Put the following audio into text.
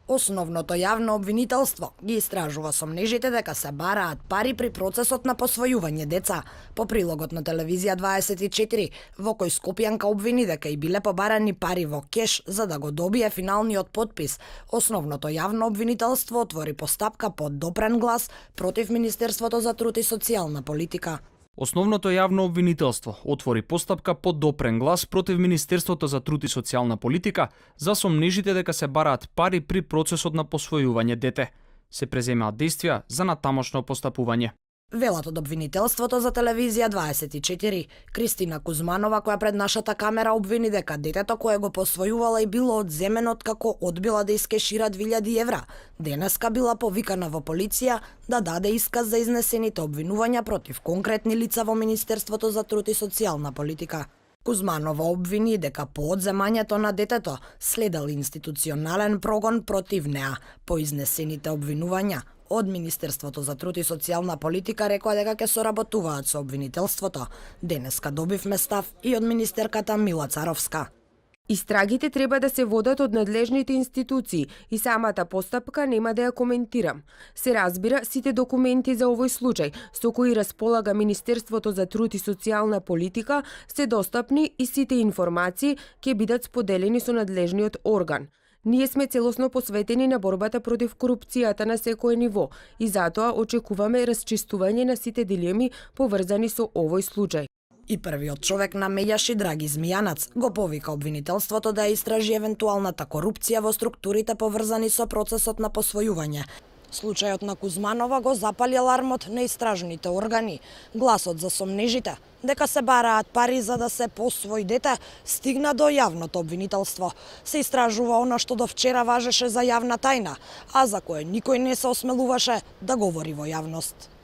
Основното јавно обвинителство ги истражува сомнежите дека се бараат пари при процесот на посвојување деца. По прилогот на телевизија 24, во кој Скопјанка обвини дека и биле побарани пари во кеш за да го добие финалниот потпис, основното јавно обвинителство отвори постапка под допрен глас против Министерството за труд и социјална политика. Основното јавно обвинителство отвори постапка под допрен глас против Министерството за труд и социјална политика за сомнежите дека се бараат пари при процесот на посвојување дете. Се преземаат действија за натамошно постапување. Велат од обвинителството за телевизија 24, Кристина Кузманова, која пред нашата камера обвини дека детето кое го посвојувала и било одземено откако одбила да искешира 2000 евра, денеска била повикана во полиција да даде исказ за изнесените обвинувања против конкретни лица во Министерството за труд и социјална политика. Кузманова обвини дека по одземањето на детето следел институционален прогон против неа по изнесените обвинувања. Од Министерството за труд и социјална политика рекоа дека ќе соработуваат со обвинителството. Денеска добивме став и од министерката Мила Царовска. Истрагите треба да се водат од надлежните институции и самата постапка нема да ја коментирам. Се разбира, сите документи за овој случај со кои располага Министерството за труд и социјална политика се достапни и сите информации ќе бидат споделени со надлежниот орган. Ние сме целосно посветени на борбата против корупцијата на секое ниво и затоа очекуваме расчистување на сите дилеми поврзани со овој случај. И првиот човек на Меѓаши Драги Змијанац го повика обвинителството да ја истражи евентуалната корупција во структурите поврзани со процесот на посвојување. Случајот на Кузманова го запали алармот на истражните органи. Гласот за сомнежите дека се бараат пари за да се посвои дете стигна до јавното обвинителство. Се истражува она што до вчера важеше за јавна тајна, а за кое никој не се осмелуваше да говори во јавност.